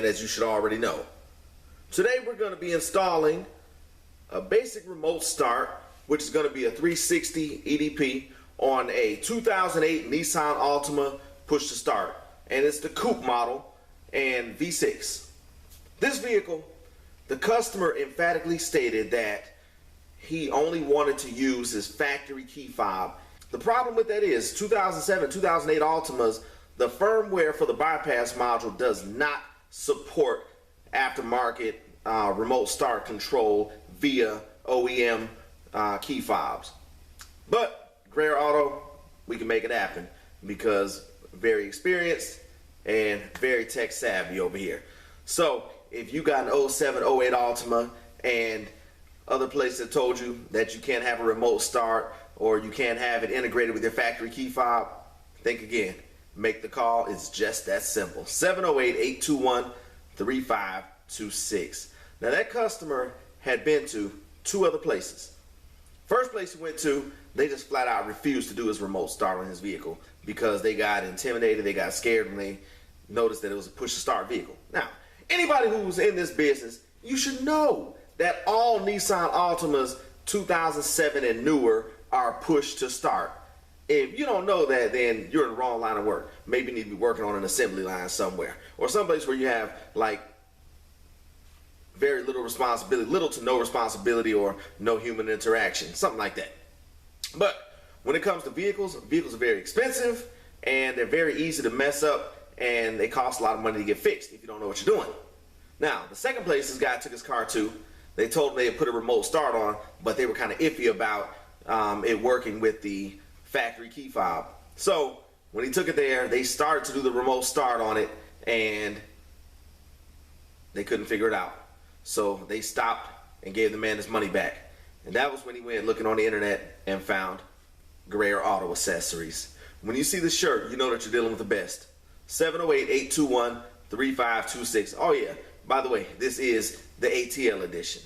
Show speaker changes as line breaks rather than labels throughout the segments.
as you should already know. Today we're going to be installing a basic remote start, which is going to be a 360 EDP on a 2008 Nissan Altima push to start, and it's the coupe model and V6. This vehicle, the customer emphatically stated that he only wanted to use his factory key fob. The problem with that is 2007, 2008 Altimas, the firmware for the bypass module does not support aftermarket remote start control via OEM key fobs. But Greer Auto, we can make it happen because very experienced and very tech savvy over here. So if you got an 07, 08 Altima and other places have told you that you can't have a remote start or you can't have it integrated with your factory key fob, think again. Make the call. It's just that simple. 708-821-3526. Now that customer had been to two other places. First place he went to, they just flat out refused to do his remote start on his vehicle because they got intimidated, they got scared when they noticed that it was a push to start vehicle. Now, anybody who's in this business, you should know that all Nissan Altimas 2007 and newer are push to start. If you don't know that, then you're in the wrong line of work. Maybe you need to be working on an assembly line somewhere, or someplace where you have like very little responsibility, little to no responsibility, or no human interaction, something like that. But when it comes to vehicles, vehicles are very expensive and they're very easy to mess up, and they cost a lot of money to get fixed if you don't know what you're doing. Now, the second place this guy took his car to, they told him they had put a remote start on, but they were kind of iffy about it working with the factory key fob. So when he took it there, they started to do the remote start on it and they couldn't figure it out. So they stopped and gave the man his money back. And that was when he went looking on the internet and found Greer Auto Accessories. When you see the shirt, you know that you're dealing with the best. 708-821-3526. Oh yeah, by the way, this is the ATL edition.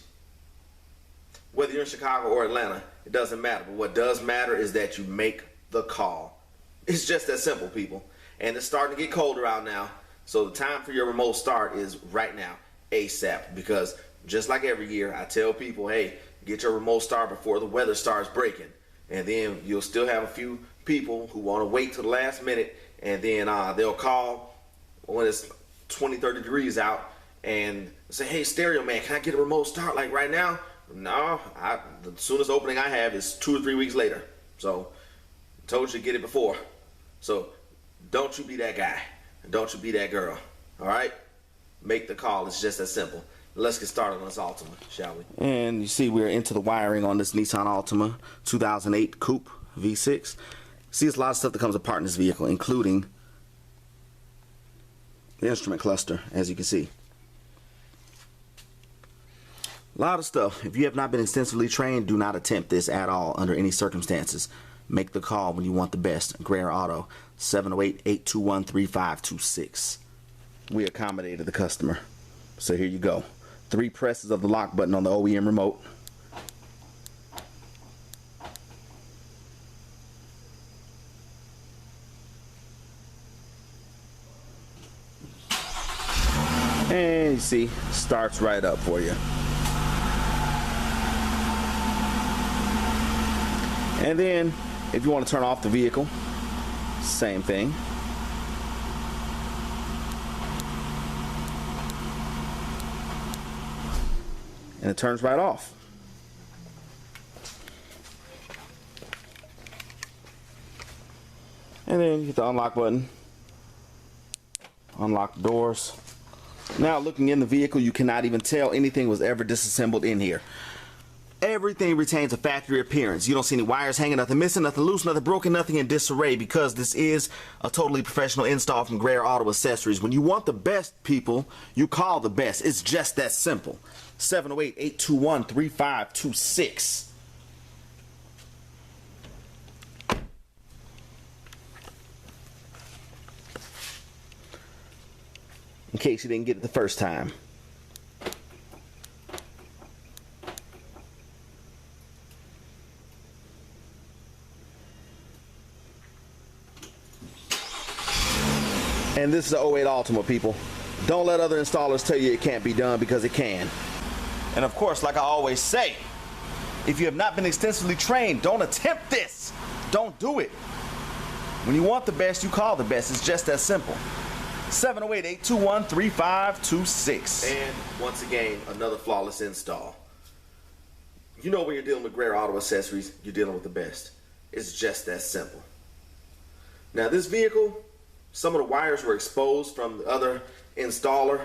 Whether you're in Chicago or Atlanta, it doesn't matter. But what does matter is that you make the call. It's just that simple, people. And it's starting to get colder out now. So the time for your remote start is right now, ASAP. Because just like every year, I tell people, hey, get your remote start before the weather starts breaking. And then you'll still have a few people who want to wait till the last minute, and then they'll call when it's 20, 30 degrees out and say, hey, stereo man, can I get a remote start like right now? No, the soonest opening I have is 2 or 3 weeks later. So I told you to get it before. So don't you be that guy. Don't you be that girl. All right? Make the call. It's just that simple. Let's get started on this Altima, shall we? And you see we're into the wiring on this Nissan Altima 2008 Coupe V6. See, there's a lot of stuff that comes apart in this vehicle, including the instrument cluster, as you can see. A lot of stuff. If you have not been extensively trained, do not attempt this at all under any circumstances. Make the call when you want the best. Greer Auto, 708-821-3526. We accommodated the customer. So here you go. 3 presses of the lock button on the OEM remote. And you see, starts right up for you. And then, if you want to turn off the vehicle, same thing. And it turns right off. And then you hit the unlock button. Unlock the doors. Now looking in the vehicle, you cannot even tell anything was ever disassembled in here. Everything retains a factory appearance. You don't see any wires hanging, nothing missing, nothing loose, nothing broken, nothing in disarray, because this is a totally professional install from Greer Auto Accessories. When you want the best, people, you call the best. It's just that simple. 708-821-3526. In case you didn't get it the first time. And this is the 08 Altima, people. Don't let other installers tell you it can't be done, because it can. And of course, like I always say, if you have not been extensively trained, don't attempt this. Don't do it. When you want the best, you call the best. It's just that simple. 708-821-3526. And once again, another flawless install. You know, when you're dealing with Greer Auto Accessories, you're dealing with the best. It's just that simple. Now, this vehicle, some of the wires were exposed from the other installer.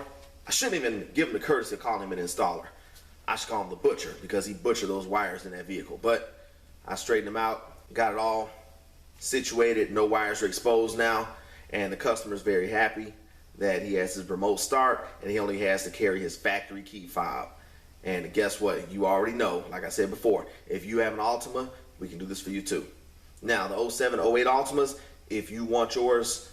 I shouldn't even give him the courtesy of calling him an installer. I should call him the butcher, because he butchered those wires in that vehicle. But I straightened them out, got it all situated. No wires are exposed now, and the customer's very happy that he has his remote start and he only has to carry his factory key fob. And guess what? You already know, like I said before, if you have an Altima, we can do this for you too. Now, the 07, 08 Altimas, if you want yours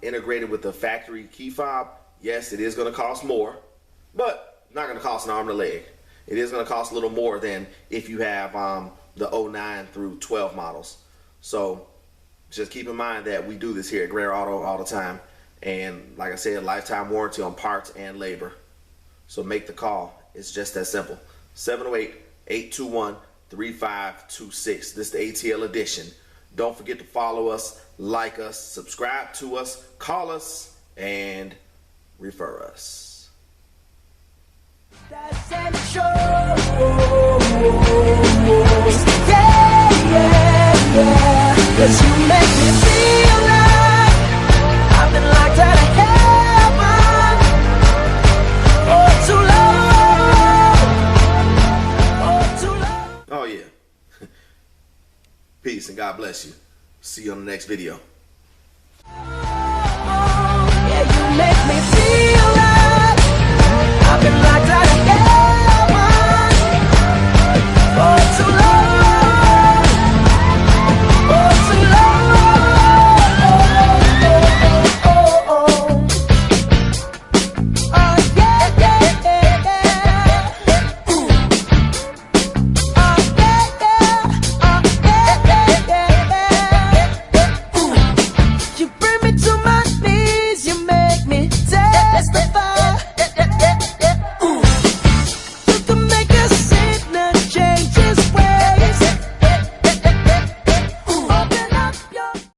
integrated with the factory key fob, yes, it is going to cost more, but not going to cost an arm and a leg. It is going to cost a little more than if you have the 09 through 12 models. So just keep in mind that we do this here at Greer Auto all the time. And like I said, lifetime warranty on parts and labor. So make the call. It's just that simple. 708-821-3526. This is the ATL edition. Don't forget to follow us, like us, subscribe to us, call us, and refer us. Cause you make me feel like I've been locked out of heaven for too long. Oh yeah. Peace and God bless you. See you on the next video. Yeah, you make me feel